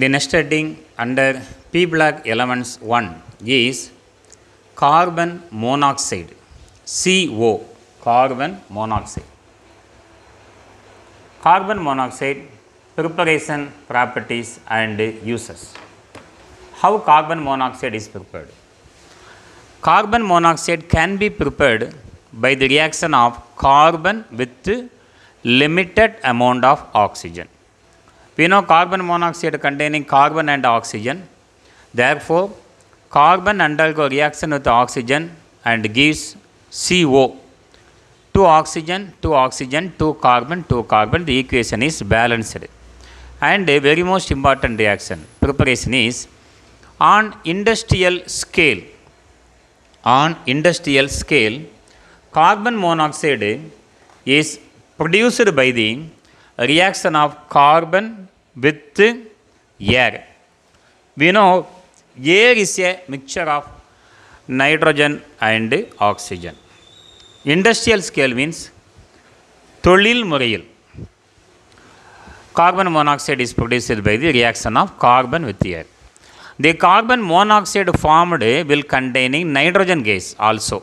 The next heading under P block elements 1 is carbon monoxide, CO, carbon monoxide. Carbon monoxide preparation properties and uses. How carbon monoxide is prepared? Carbon monoxide can be prepared by the reaction of carbon with limited amount of oxygen. We know carbon monoxide containing carbon and oxygen. Therefore, carbon undergo reaction with oxygen and gives CO. 2 oxygen, 2 oxygen, 2 carbon, 2 carbon. The equation is balanced. And a very most important reaction, preparation is on industrial scale. On industrial scale, carbon monoxide is produced by the reaction of carbon with air. We know air is a mixture of nitrogen and oxygen. Industrial scale means தொழில் முறையில் carbon monoxide is produced by the reaction of carbon with air. The carbon monoxide formed will containing nitrogen gas also,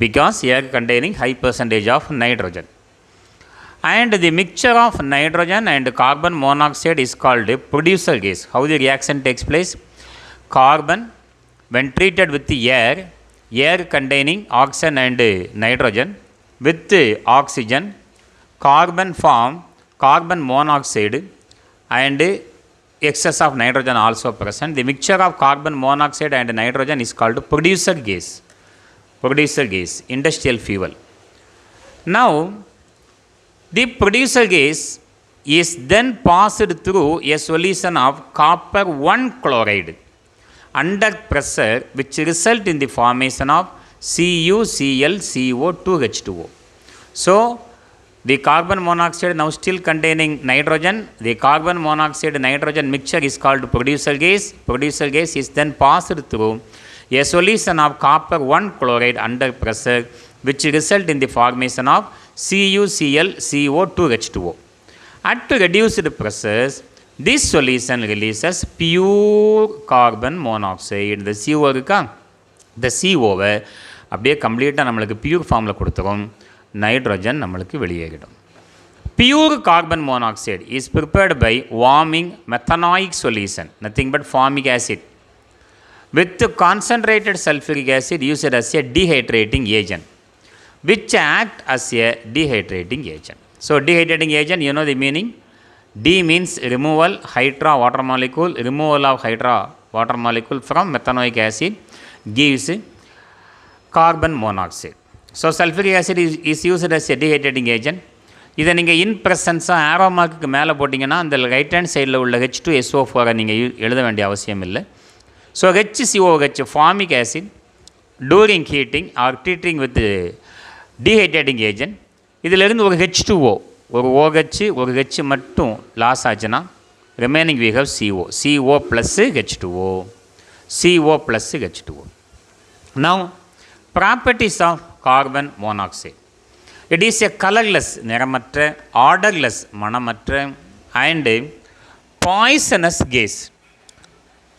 because air containing high percentage of nitrogen. And the mixture of nitrogen and carbon monoxide is called a producer gas. How the reaction takes place? Carbon, when treated with the air containing oxygen and nitrogen, with oxygen, carbon form carbon monoxide and excess of nitrogen also present. The mixture of carbon monoxide and nitrogen is called producer gas. Producer gas, industrial fuel. Now, the producer gas is then passed through a solution of copper 1 chloride under pressure, which result in the formation of CuClCO2H2O. So, the carbon monoxide now still containing nitrogen. The carbon monoxide nitrogen mixture is called producer gas. Producer gas is then passed through a solution of copper 1 chloride under pressure, which result in the formation of CuClCO2H2O. At reduced pressures, this solution releases pure carbon monoxide. The CO இருக்கா, இந்த COவை அப்படியே கம்ப்ளீட்டாக நம்மளுக்கு pure ஃபார்மில் கொடுத்துரும், nitrogen நம்மளுக்கு வெளியேறிடும். Pure carbon monoxide is prepared by warming methanoic solution, nothing but formic acid, with concentrated sulfuric acid used as a dehydrating agent, which act as a dehydrating agent. So, dehydrating agent, you know the meaning. D means removal, hydra water molecule, removal of hydra water molecule from methanoic acid gives carbon monoxide. So, sulfuric acid is used as a dehydrating agent. இதை நீங்கள் இன் ப்ரெசன்ஸாக ஆரோ மார்க்குக்கு மேலே போட்டிங்கன்னா அந்த right hand சைடில் உள்ள H2SO4 நீங்கள் எழுத வேண்டிய அவசியம் இல்லை. So HCOH formic acid during heating or treating with dehydrating agent, இதிலிருந்து ஒரு H2O, ஒரு OH ஒரு H மட்டும் லாஸ் ஆச்சுன்னா remaining we have CO plus H2O, CO plus H2O. Now properties of carbon monoxide. It is a colorless, நிறமற்ற, odorless, மணமற்ற, and poisonous gas.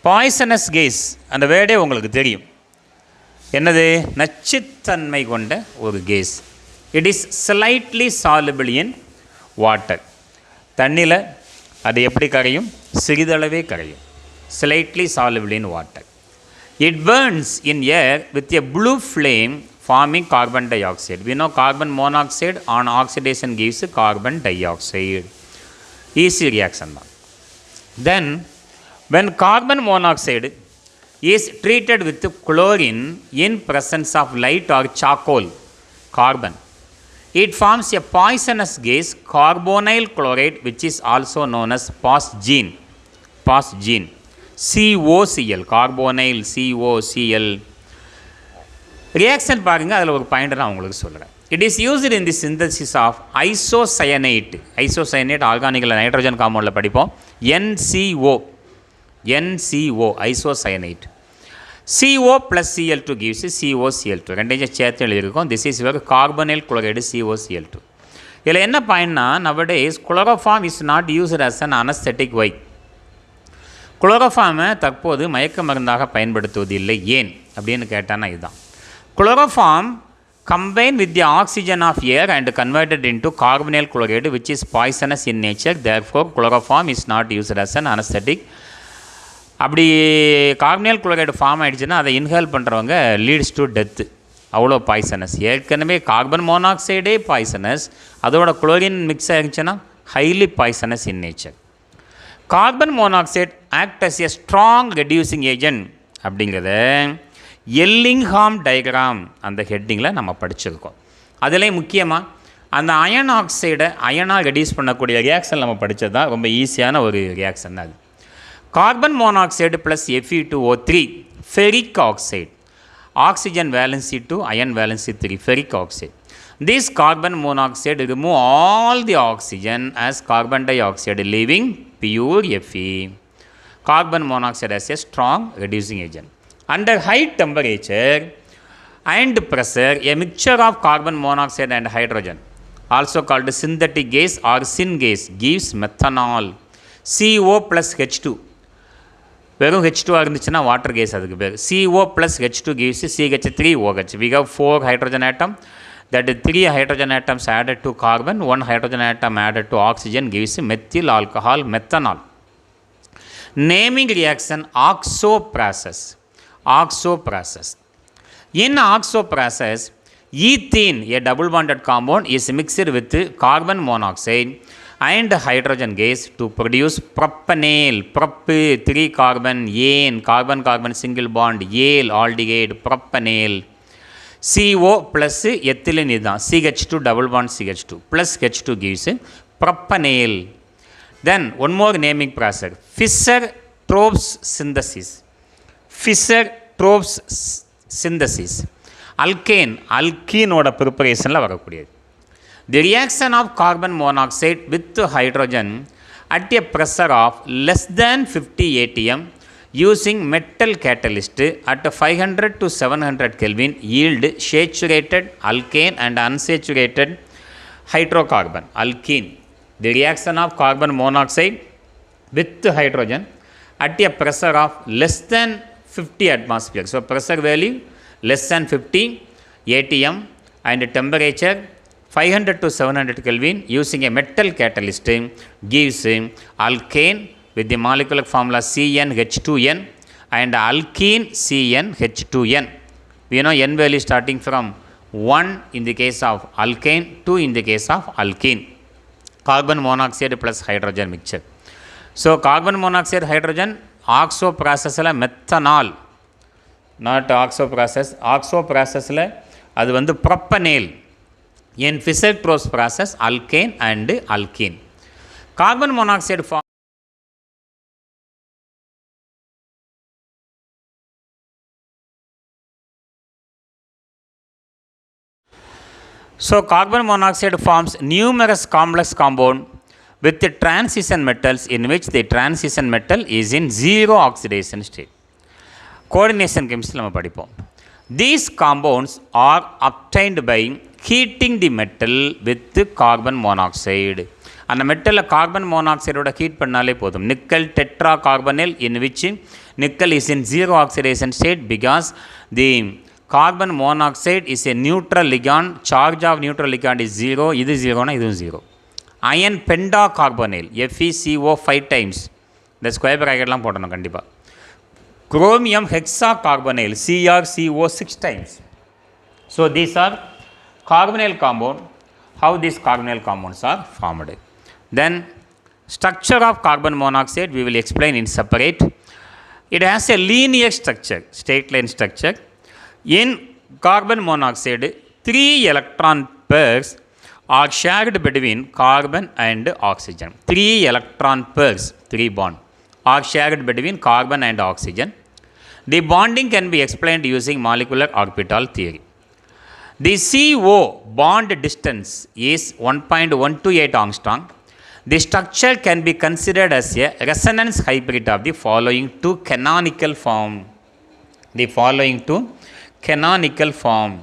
Poisonous gas அந்த வேர்டே உங்களுக்கு தெரியும். என்னது? நச்சுத்தன்மை கொண்ட ஒரு case. It is slightly soluble in water. தண்ணியில் அது எப்படி கரையும்? சிறிதளவே கரையும். Slightly soluble in water. It burns in air with a blue flame forming carbon dioxide. We know carbon monoxide on oxidation gives carbon dioxide. Easy reaction. Then, when carbon monoxide is treated with chlorine in presence of light or charcoal carbon, it forms a poisonous gas, carbonyl chloride, which is also known as phosgene. Phosgene. COCl, carbonyl COCl. Reaction பாருங்கள், அதில் ஒரு point நான் உங்களுக்கு சொல்கிறேன். It is used in the synthesis of isocyanate. Isocyanate ஆர்கானிக்கில் nitrogen காம்பவுண்டில் படிப்போம். NCO isocyanate. CO plus Cl2 gives COCl2. ரெண்டையும் சேர்த்து எழுதியிருக்கோம். This is your carbonyl chloride COCl2. இதில் என்ன பாயிண்ட்னா, nowadays chloroform is not used as an anaesthetic. Why? குளோரோஃபார்மை தற்போது மயக்க மருந்தாக பயன்படுத்துவதில்லை ஏன் அப்படின்னு கேட்டானா இதுதான். Chloroform combined with the oxygen of air and converted into carbonyl chloride which is poisonous in nature. Therefore chloroform is not used as an anesthetic. அப்படி கார்பனியல் குளோரைடு ஃபார்ம் ஆகிடுச்சுன்னா அதை இன்ஹேல் பண்ணுறவங்க லீட்ஸ் டு டெத்து. அவ்வளோ poisonous. ஏற்கனவே carbon மோனாக்சைடே poisonous, அதோட chlorine mix ஆகிடுச்சுன்னா highly poisonous in nature. Carbon monoxide act as a strong reducing agent அப்படிங்கிறத எல்லிங்ஹாம் டயக்ராம் அந்த ஹெட்டிங்கில் நம்ம படிச்சிருக்கோம். அதிலே முக்கியமாக அந்த அயன் ஆக்சைடை அயனாக ரெடியூஸ் பண்ணக்கூடிய ரியாக்ஷன் நம்ம படித்தது தான் ரொம்ப ஈஸியான ஒரு ரியாக்ஷன் அது. Carbon monoxide plus Fe2O3 ferric oxide, oxygen valency 2, iron valency 3, ferric oxide. This carbon monoxide remove all the oxygen as carbon dioxide, leaving pure Fe. Carbon monoxide as a strong reducing agent. Under high temperature and pressure, a mixture of carbon monoxide and hydrogen, also called synthetic gas or syngas, gives methanol, CO plus H2. வெறும் H2 இருந்துச்சுன்னா water case அதுக்கு பேர். CO plus H2 gives CH3OH. We have 4 hydrogen atom, that 3 hydrogen atoms added to carbon, 1 hydrogen atom added to oxygen gives methyl alcohol, methanol. Naming reaction oxo process. Oxo process. In oxo process, ethene, a double bonded compound, is mixed with carbon monoxide and hydrogen gas to produce propanol. Prop 3 carbon, ane, carbon carbon single bond, ale aldehyde, propanol. CO plus ethylene is CH2 double bond CH2 plus H2 gives propanol. Then one more naming process, Fischer-Tropsch synthesis. Fischer-Tropsch synthesis. alkene ஓட ப்ரிப்பரேஷனில் வரக்கூடியது. The reaction of carbon monoxide with hydrogen at a pressure of less than 50 atm using metal catalyst at 500 to 700 Kelvin yield saturated alkane and unsaturated hydrocarbon, alkene. The reaction of carbon monoxide with hydrogen at a pressure of less than 50 atmosphere. So pressure value less than 50 atm and temperature 500 to 700 Kelvin using a metal catalyst gives alkane with the molecular formula CnH2n and alkene CnH2n. We know n value starting from 1 in the case of alkane, 2 in the case of alkene. Carbon monoxide plus hydrogen mixture. So carbon monoxide hydrogen oxo process la methanol, not oxo process. Oxo process la அது வந்து propanol. In Fischer-Tropsch process, alkane and alkene. Carbon monoxide form. So carbon monoxide forms numerous complex compound with the transition metals in which the transition metal is in zero oxidation state. Coordination chemistry நம்ம படிப்போம். These compounds are obtained by heating the metal with carbon monoxide. அந்த மெட்டலில் carbon மோனாக்சைடோட heat பண்ணாலே போதும். Nickel tetra carbonyl in which nickel is in zero oxidation state because the carbon monoxide is a neutral ligand. Charge of neutral ligand is zero. இது ஜீரோனா இதுவும் zero. Iron penta carbonyl FeCO 5 times. இந்த square ப்ராக்கெட்லாம் போடணும் கண்டிப்பாக. Chromium hexa carbonyl CrCO 6 times. So these are carbonyl compound. How these carbonyl compounds are formed. Then structure of carbon monoxide we will explain in separate. It has a linear structure, straight line structure. In carbon monoxide 3 electron pairs are shared between carbon and oxygen. 3 electron pairs, 3 bond, are shared between carbon and oxygen. The bonding can be explained using molecular orbital theory. The CO bond distance is 1.128 angstrom. The structure can be considered as a resonance hybrid of the following two canonical form. The following two canonical form.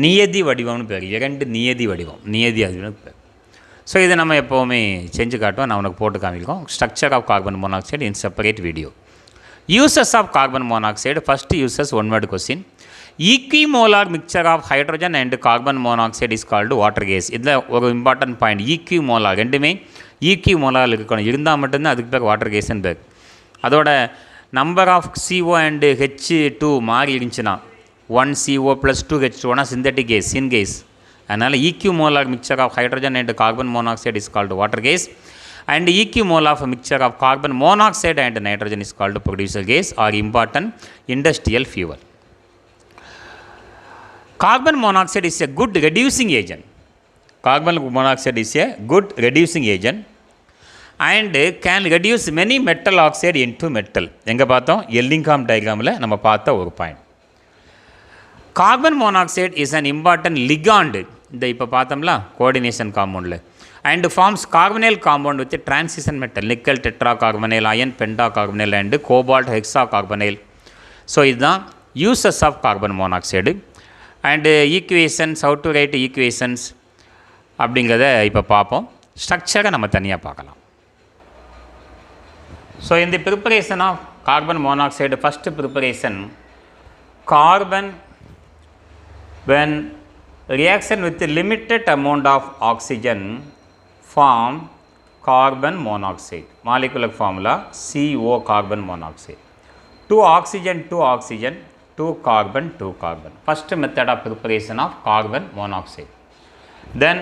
நியதி வடிவம்னு பேர். இரண்டு நியதி வடிவம். நியதி அதுன்னு பேர். So இதை நம்ம எப்போவுமே செஞ்சு காட்டுவோம். நான் உனக்கு போட்டு காமிக்கும் structure of carbon monoxide in separate video. Uses of carbon monoxide. First uses one word question. Equimolar mixture of hydrogen and carbon monoxide is called water gas. இதில் ஒரு இம்பார்ட்டன்ட் பாயிண்ட், ஈக்விமோலார் ரெண்டுமே ஈக்விமோலார் இருக்கணும், இருந்தால் மட்டும்தான் அதுக்கு பேர் வாட்டர் கேஸ்ன்னு பேர். அதோட number of CO and H2 மாறி இருந்துச்சுன்னா 1 CO + 2 H2 சிந்தட்டிக் கேஸ், சின் கேஸ். அதனால் equimolar mixture of hydrogen and carbon monoxide is called water gas, and equimolar mixture of carbon monoxide and nitrogen is called producer gas or important industrial fuel. Carbon monoxide is a good reducing agent. Carbon monoxide is a good reducing agent and can reduce many metal oxide into metal. எங்கே பார்த்தோம்? Ellingham டயக்ராமில் நம்ம பார்த்த ஒரு point. Carbon monoxide is an important ligand. இந்த இப்போ பார்த்தோம்ல coordination காம்பவுண்டில், and forms carbonyl compound with transition metal, nickel tetra carbonyl, iron penta carbonyl and cobalt hexa carbonyl. So இதுதான் uses of carbon monoxide. And equations, how to write equations அப்படிங்கிறத இப்போ பார்ப்போம். ஸ்ட்ரக்சரை நம்ம தனியாக பார்க்கலாம். ஸோ இந்த preparation of carbon monoxide, first preparation, carbon when reaction with limited amount of oxygen form carbon monoxide. Molecular formula CO carbon monoxide. 2 oxygen 2 oxygen, 2 carbon 2 carbon. First method of preparation of carbon monoxide. Then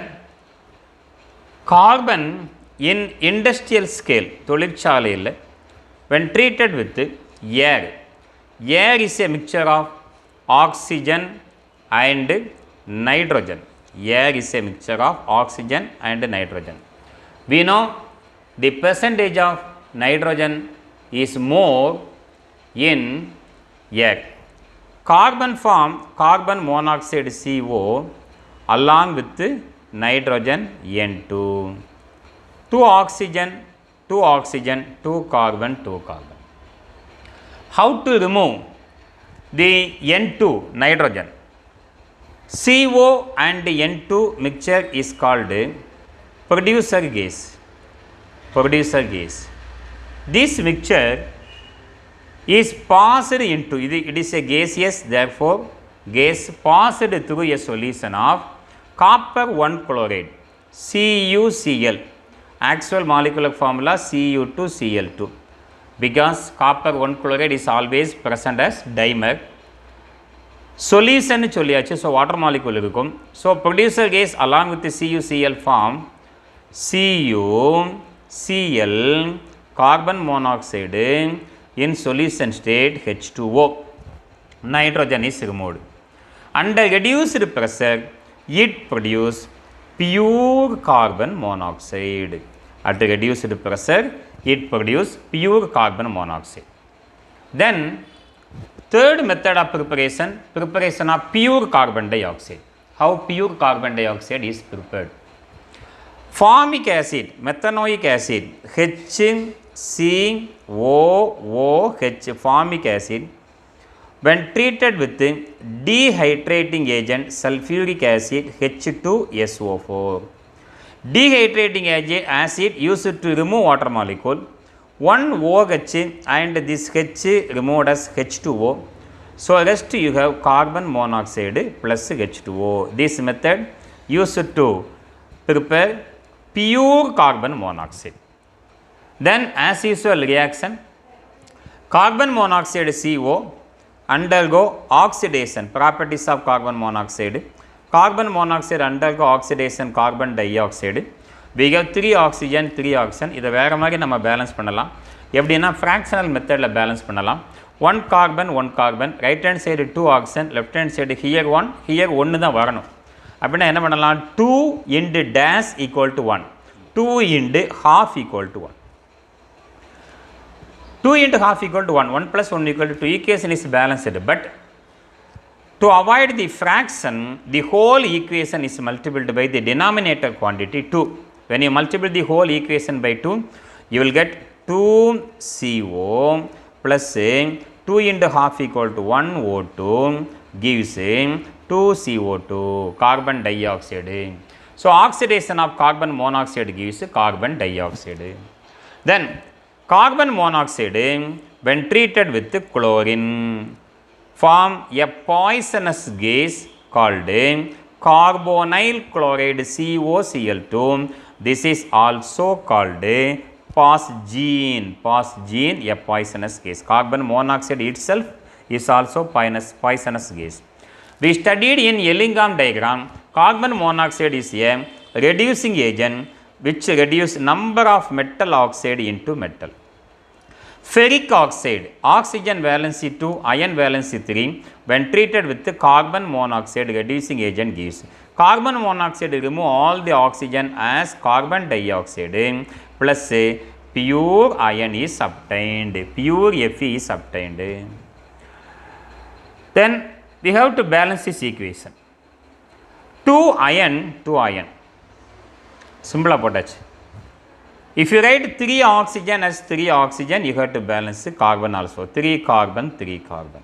carbon in industrial scale, தொழிற்சாலையில், when treated with air, air is a mixture of oxygen and nitrogen. Air is a mixture of oxygen and nitrogen. We know the percentage of nitrogen is more in air. Carbon form carbon monoxide CO along with nitrogen N2. 2 oxygen 2 oxygen, 2 carbon 2 carbon. How to remove the N2 nitrogen? CO and N2 mixture is called producer gas. Producer gas. This mixture is passed into, it is a gaseous, therefore gas passed through a solution of copper 1 chloride, CuCl. Actual molecular formula Cu2Cl2, because copper 1 chloride is always present as dimer. Solution சொல்லியாச்சு, so water molecule இருக்கும். So producer gas along with CuCl form CuCl carbon monoxide in solution state H2O. Nitrogen is removed. Under reduced pressure, it produces pure carbon monoxide. At reduced pressure, it produces pure carbon monoxide. Then third method of preparation, preparation of pure carbon dioxide. How pure carbon dioxide is prepared? Formic acid, methanoic acid, HCOOH, formic acid, when treated with dehydrating agent sulfuric acid H2SO4. Dehydrating acid used to remove water molecule, 1 OH and this H removed as H2O. So rest you have carbon monoxide plus H2O. This method used to prepare pure carbon monoxide. Then as usual reaction, carbon monoxide CO undergo oxidation, properties of carbon monoxide. Carbon monoxide undergo oxidation carbon dioxide. We have 3 oxygen 3 oxygen. இதை வேறு மாதிரி நம்ம balance பண்ணலாம். எப்படின்னா fractional மெத்தடில் balance பண்ணலாம். 1 carbon 1 carbon, right hand side 2 oxygen, left hand side here 1 here 1 தான் வரணும். அப்படின்னா என்ன பண்ணலாம்? 2 into dash equal to 1, 2 into half equal to 1. 2 into half equal to 1, 1 plus 1 equal to 2. Equation is balanced, but to avoid the fraction, the whole equation is multiplied by the denominator quantity 2. When you multiply the whole equation by 2, you will get 2CO plus 2 into half equal to 1 O2 gives 2CO2, carbon dioxide. So oxidation of carbon monoxide gives carbon dioxide. Then carbon monoxide when treated with chlorine form a poisonous gas called carbonyl chloride COCl2. This is also called phosgene. Phosgene, a poisonous gas. Carbon monoxide itself is also poisonous gas. We studied in Ellingham diagram, carbon monoxide is a reducing agent which reduces number of metal oxide into metal. Ferric oxide, oxygen valency 2, iron valency 3, when treated with the carbon monoxide reducing agent gives. Carbon monoxide remove all the oxygen as carbon dioxide plus pure iron is obtained, pure Fe is obtained. Then we have to balance this equation. 2 iron, simple potash. If you write 3 oxygen as 3 oxygen, you have to balance carbon also. 3 carbon, 3 carbon.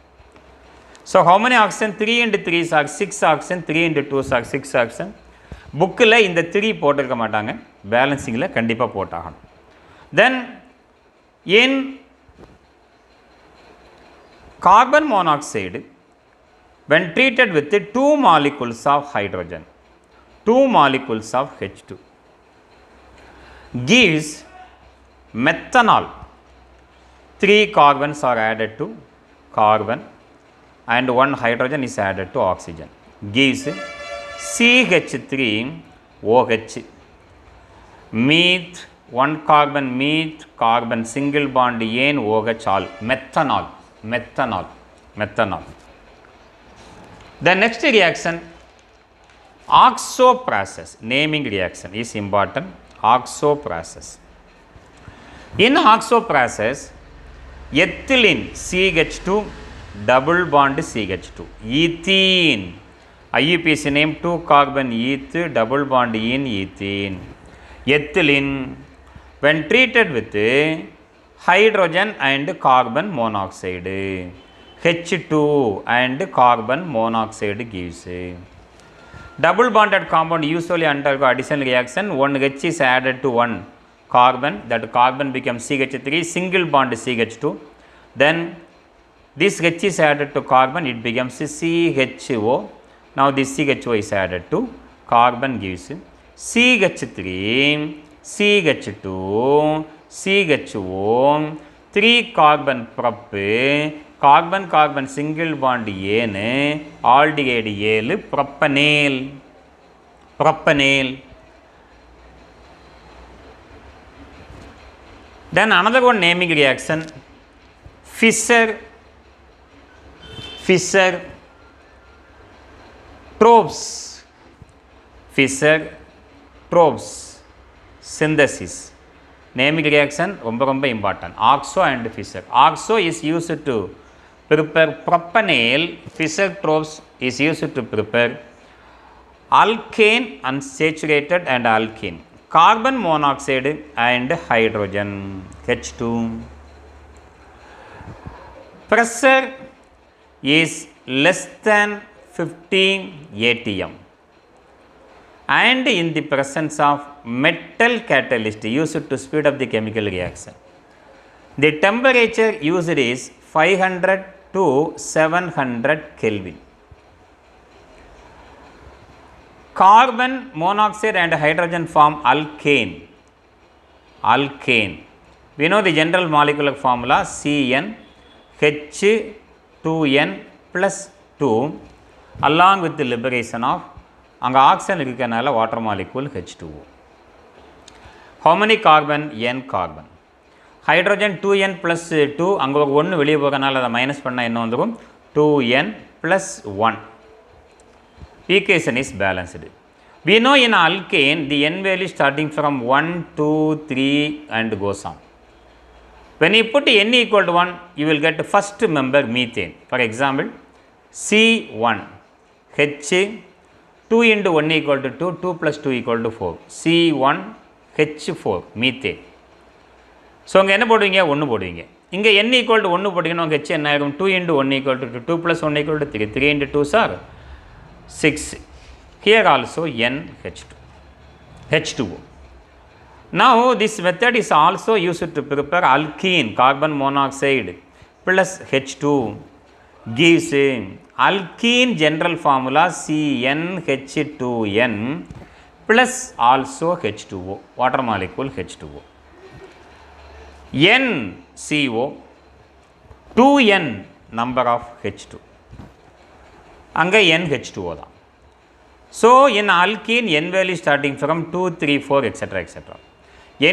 So how many oxygen? 3 into 3 is 6 oxygen, 3 into 2 is 6 oxygen. Book la in the 3 போட்டிருக்க மாட்டாங்க, பேலன்சிங்கில் கண்டிப்பாக போட்டாகணும். Then in carbon monoxide, when treated with 2 molecules of hydrogen, 2 molecules of H2, gives methanol. 3 carbons are added to carbon and 1 hydrogen is added to oxygen. Gives CH3OH. Meth, 1 carbon meth, carbon single bond N, OH all. Methanol. The next reaction, oxo process. Naming reaction is important. Oxo process. In oxo process, ethylene CH2 double bond CH2, ethene, IUPAC name 2 carbon eth double bond in ethene. Ethylene when treated with hydrogen and carbon monoxide, H2 and carbon monoxide gives. Double bonded compound usually undergo additional reaction. 1 H is added to 1 carbon, that carbon becomes CH3, single bond CH2. Then this H is added to carbon, it becomes CHO. Now this CHO is added to carbon gives CH3, CH2, CHO, 3 carbon prop, carbon single bond N, aldehyde L, propanol. Then another one naming reaction, Fischer-Tropsch synthesis. Naming reaction ரொம்ப important. Oxo and Fischer. Oxo is used to prepare propanol. Fischer-Tropsch is used to prepare alkane, unsaturated and alkene, carbon monoxide and hydrogen H2. Pressure is less than 15 atm and in the presence of metal catalyst used to speed up the chemical reaction. The temperature used is 500 to 700 Kelvin. Carbon monoxide and hydrogen form alkane. We know the general molecular formula CnH2n plus 2 along with the liberation of அங்கே oxygen இருக்கிறனால water molecule H2O. How many carbon? N carbon. Hydrogen 2n plus 2, அங்கே 1 வெளியே போகிறனால அதை minus பண்ணால் என்ன வந்துடும்? 2n plus 1. Equation is balanced. We know in alkane the N value starting from 1, 2, 3 and goes on. When you put N equal to 1, you will get first member methane. For example, C1, H 2 into 1 equal to 2, 2 plus 2 equal to 4, C1, H4, methane. So, இங்கே என்ன போடுவீங்க? 1 போடுவீங்க. இங்கே n equal to 1 போட்டிங்கன்னா உங்கள் H என்ன ஆகும்? 2 into 1 equal to 2, 2 plus 1 equal to 3, 3 into 2 are 6. Here also NH2. H2O. Now this method is also used to prepare alkene carbon monoxide plus H2 gives alkene general formula CnH2n plus also H2O, water molecule H2O. NCO 2n number of H2 அங்கே NH2O தான். So in alkene n value starting from 2, 3, 4 etc. etc.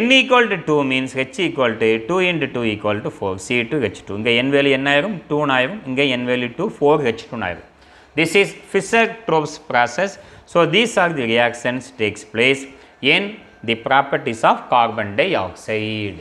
n equal to 2 means H equal to 2 into 2 equal to 4 C2H2. இங்கே n value என்ன ஆயிரும் 2 ஆயிரும், இங்கே n value 2 4H2 ஆயிரும். This is Fischer-Tropsch process. So these are the reactions takes place in the properties of carbon dioxide.